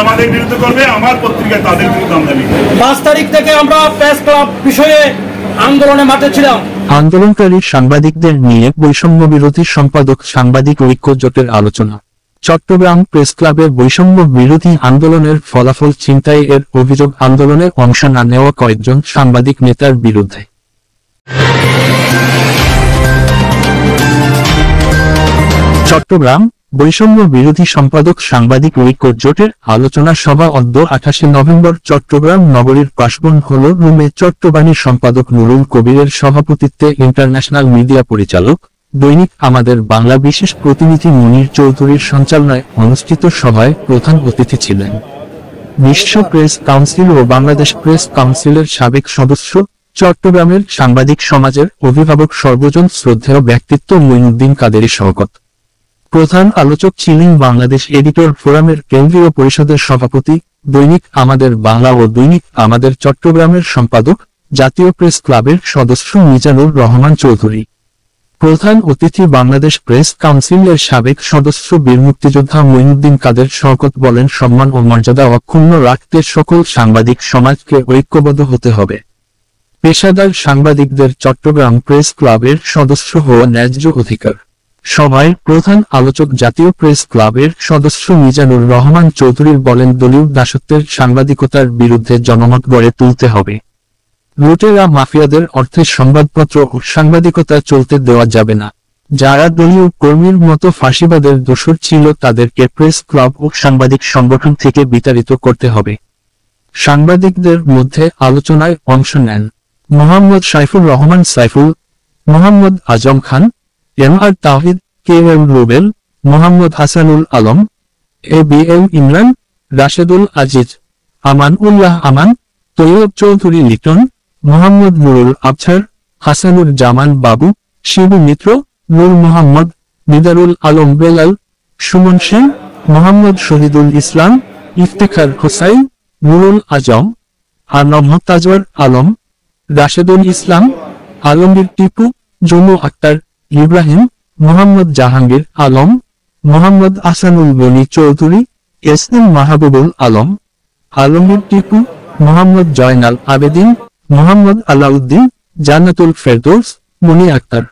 আমাদের বিরুদ্ধে করবে, আমার পত্রিকায় তাদের বিরুদ্ধে আমরা লিখব। 5 তারিখ থেকে আমরা প্রেস ক্লাব বিষয়ে আন্দোলনে মাঠে ছিলাম। আন্দোলনকারী সাংবাদিকদের নিয়ে বৈষম্য বিরোধী সম্পাদক সাংবাদিক ঐক্য জোটের আলোচনা। চট্টগ্রাম প্রেস ক্লাবের বৈষম্য বিরোধী আন্দোলনের ফলাফল ছিনতাই এর অভিযোগ আন্দোলনে অংশ না নেওয়া কয়েকজন সাংবাদিক নেতার বিরুদ্ধে। চট্টগ্রাম বৈষম্য বিরোধী সম্পাদক সাংবাদিক ঐক্য জোটের আলোচনা সভা 28 নভেম্বর চট্টগ্রাম নগরীর পাশবন হল রুমে চট্টবাণীর সম্পাদক নুরুল কবিরের সভাপতিত্বে ইন্টারন্যাশনাল মিডিয়া পরিচালক দৈনিক আমাদের বাংলা বিশেষ প্রতিনিধি মুনির চৌধুরীর সঞ্চালনায় অনুষ্ঠিত সভায় প্রধান অতিথি ছিলেন বিশ্ব প্রেস কাউন্সিল ও বাংলাদেশ প্রেস কাউন্সিলের সাবেক সদস্য, চট্টগ্রামের সাংবাদিক সমাজের অভিভাবক সর্বজন শ্রদ্ধেয় ব্যক্তিত্ব মঈনুদ্দিন কাদেরী শওকত। প্রধান আলোচক ছিলেন বাংলাদেশ এডিটর ফোরামের কেন্দ্রীয় পরিষদের সভাপতি, দৈনিক আমাদের বাংলা ও দৈনিক আমাদের চট্টগ্রামের সম্পাদক, জাতীয় প্রেস ক্লাবের সদস্য মিজানুর রহমান চৌধুরী। প্রধান অতিথি বাংলাদেশ প্রেস কাউন্সিলের সাবেক সদস্য বীর মুক্তিযোদ্ধা মঈনুদ্দিন কাদের শওকত বলেন, সম্মান ও মর্যাদা অক্ষুণ্ণ রাখতে সকল সাংবাদিক সমাজকে ঐক্যবদ্ধ হতে হবে। পেশাদার সাংবাদিকদের চট্টগ্রাম প্রেস ক্লাবের সদস্য হওয়া ন্যায্য অধিকার। সভায় প্রধান আলোচক জাতীয় প্রেস ক্লাবের সদস্য মিজানুর রহমান চৌধুরী বলেন, দলীয় দাসত্বের সাংবাদিকতার বিরুদ্ধে জনমত গড়ে তুলতে হবে। লুটেরা মাফিয়াদের অর্থে সংবাদপত্র ও সাংবাদিকতা চলতে দেওয়া যাবে না। যারা দলীয় কর্মীর মতো ফাঁসিবাদের দোষর ছিল তাদেরকে প্রেস ক্লাব ও সাংবাদিক সংগঠন থেকে বিতাড়িত করতে হবে। সাংবাদিকদের মধ্যে আলোচনায় অংশ নেন মোহাম্মদ সাইফুর রহমান সাইফুল, মোহাম্মদ আজম খান, এম.আর. তাওহিদ, কে.এম. রুবেল, মোহাম্মদ হাসানুল আলম, এ.বি.এম. ইমরান, রাশেদুল আজিজ, আমান উল্লাহ আমান, তৈয়ব চৌধুরী লিটন, মোহাম্মদ নুরুল আবছার, হাসানুর জামান বাবু, শিবু মিত্র, নূর মোহাম্মদ, নিদারুল আলম বেলাল, সুমন সেন, মোহাম্মদ শহীদুল ইসলাম, ইফতেখার হোসাইন, নুরুল আজম, আরনব তাজওয়ার আলম, রাশেদুল ইসলাম, আলমগীর টিপু, জমু আক্তার, ইব্রাহিম, মোহাম্মদ জাহাঙ্গীর আলম, মোহাম্মদ আসানুল গনি চৌধুরী, এস.এম. মাহবুবুল আলম, আলমগীর টিপু, মোহাম্মদ জয়নাল আবেদিন, মোহাম্মদ আলাউদ্দিন, জান্নাতুল ফেরদৌস, মনি আক্তার।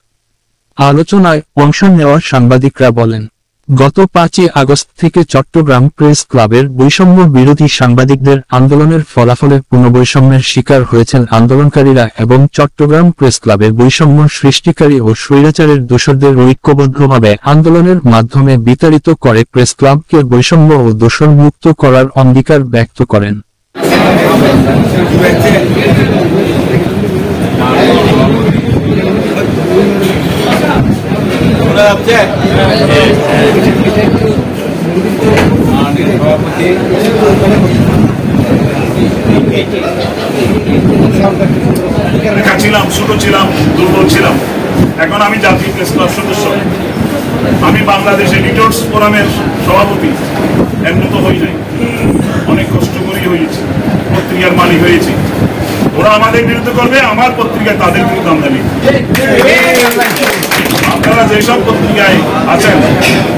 আলোচনায় অংশ নেওয়া সাংবাদিকরা বলেন, গত 5 আগস্ট থেকে চট্টগ্রাম প্রেস ক্লাবের বৈষম্য বিরোধী সাংবাদিকদের আন্দোলনের ফলাফলে পুনর্বৈষম্যের শিকার হয়েছেন আন্দোলনকারীরা এবং চট্টগ্রাম প্রেস ক্লাবের বৈষম্য সৃষ্টিকারী ও স্বৈরাচারের দোসরদের ঐক্যবদ্ধভাবে আন্দোলনের মাধ্যমে বিতাড়িত করে প্রেস ক্লাবকে বৈষম্য ও দোষর মুক্ত করার অঙ্গীকার ব্যক্ত করেন। ছিলাম, ছোট ছিলাম, দুর্বল ছিলাম, এখন আমি জাতীয় প্রেস ক্লাব সদস্য, আমি বাংলাদেশ এডিটর্স ফোরামের সভাপতি। এর মতো হয়ে যায়, অনেক কষ্ট করে হয়েছে, পত্রিকার মালিক হয়েছি। ওরা আমাদের বিরুদ্ধে করবে, আমার পত্রিকায় তাদের বিরুদ্ধে আমরা লিখব। আপনারা যেসব পত্রিকায় আছেন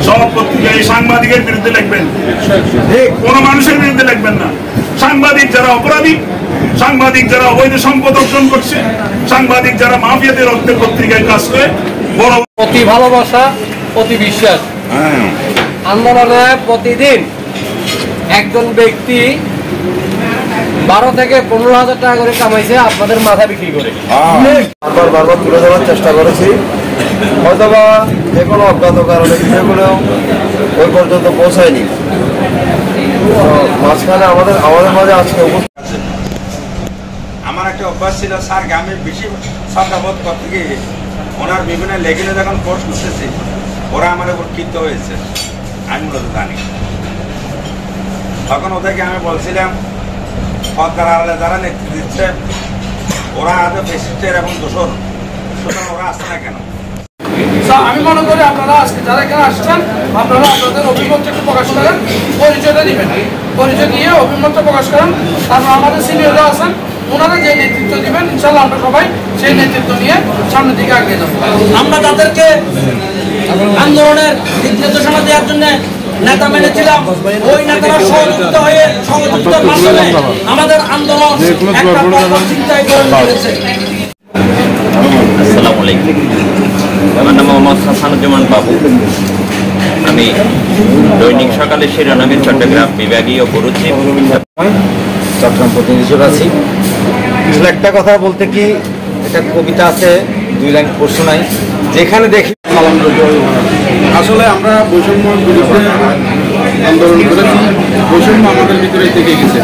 সব পত্রিকায় সাংবাদিকের বিরুদ্ধে লিখবেন, কোন মানুষের বিরুদ্ধে লিখবেন না। সাংবাদিক যারা অপরাধী, সাংবাদিক যারা অবৈধ সম্পদ অর্জন করছে, সাংবাদিক যারা মাফিয়াদের রক্তের পত্রিকায় কাজ করে, বড় প্রতি ভালোবাসা, প্রতি বিশ্বাস। আন্দোলনে প্রতিদিন একজন ব্যক্তি 12 থেকে 15,000 টাকা করে কামাইছে আপনাদের মাথা বিক্রি করে। বারবার তুলে ধরার চেষ্টা করেছি, হয়তোবা যে কোনো অজ্ঞাত কারণে বিষয়গুলো ওই পর্যন্ত পৌঁছায়নি। মাঝখানে আমাদের মাঝে আজকে আমার একটা অভ্যাস ছিল, স্যার আমি বেশি শ্রদ্ধাবোধ করতে গিয়ে ওনার বিভিন্ন লেখনে যখন পোস্ট করতেছি ওরা আমার উপর ক্ষিপ্ত হয়েছে, আমি মূলত জানি। তখন ওদেরকে আমি বলছিলাম, পদ্মার আড়ালে যারা নেতৃত্ব দিচ্ছে ওরা আদৌ বেশিটের এবং দোষর, সুতরাং ওরা আসছে না কেন? আমি মনে করি আপনারা আজকে যারা এখানে আসছেন আপনারা আপনাদের অভিমত একটু প্রকাশ করেন, পরিচয়টা দিবেন, পরিচয় দিয়ে অভিমত প্রকাশ করেন। তারপর আমাদের সিনিয়ররা আছেন, ওনারা যে নেতৃত্ব দিবেন ইনশাল্লাহ আমরা সবাই সেই নেতৃত্ব নিয়ে সামনের দিকে এগিয়ে যাবো। আমরা তাদেরকে আন্দোলনের দিক নির্দেশনা দেওয়ার জন্য নেতা মেনেছিলাম, ওই নেতারা সহযোগিতার মাধ্যমে আমাদের আন্দোলন একটা চিন্তায় পরিণত হয়েছে। আসসালামু আলাইকুম, আমার নাম মোহাম্মদ হাসানুজ্জামান বাবু। আমি দৈনিক সকালে শিরোনামের চট্টগ্রাম বিভাগীয় পরিচিত চট্টগ্রাম প্রতিনিধি হিসেবে আছি। আসলে একটা কথা বলতে কি, একটা কবিতা আছে, 2 লাইন পড়ছো নাই, যেখানে দেখি আসলে আমরা বৈষম্য বিরুদ্ধে আন্দোলন করেছি, বৈষম্য আমাদের ভিতরে থেকে গেছে।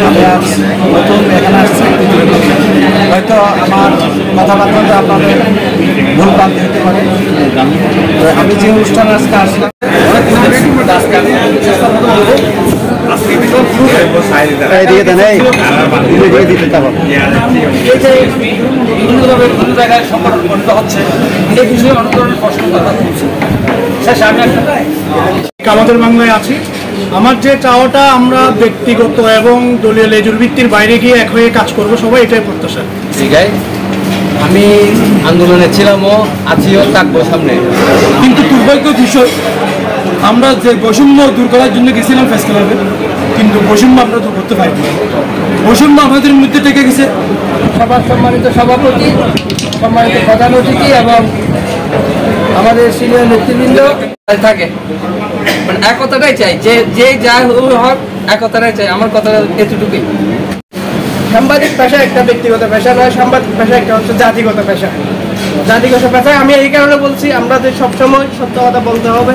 আমি আজ নতুন এখানে আসছি, হয়তো আমার কথাবার্তা আপনাদের ভুল প্রান্তি হতে পারে। আমি যে অনুষ্ঠানে আজকে আসলাম বিভিন্ন জায়গায় সংগঠন করতে হচ্ছে, এই বিষয়ে অনেক ধরনের প্রশ্ন কথা বলছে। আমাদের বাংলায় আছি। আমার যে চাওয়াটা, আমরা ব্যক্তিগত এবং দলীয় লেজুর ভিত্তির বাইরে গিয়ে এক হয়ে কাজ করব, সবাই এটাই প্রত্যাশা। আমি আন্দোলনে ছিলামও, আছিও, থাকবো সামনে। কিন্তু দুর্ভাগ্যের বিষয়, আমরা যে বৈষম্য দূর করার জন্য গেছিলাম ফেস ক্লাবে, কিন্তু বৈষম্য আমরা দূর করতে পারিনি। বৈষম্য আমাদের মধ্যে থেকে গেছে। সবার সম্মানিত সভাপতি, সম্মানিত প্রধান অতিথি এবং আমাদের সিনিয়র নেতৃবৃন্দ থাকে, মানে একতাটাই চাই, যে যা হোক একতাটাই চাই। আমার কথাটা এতটুকুই। সাংবাদিক পেশা একটা ব্যক্তিগত পেশা নয়, সাংবাদিক পেশা একটা হচ্ছে জাতিগত পেশা। জাতিগত পেশায় আমি এই কারণে বলছি, আমাদের সবসময় সত্য কথা বলতে হবে।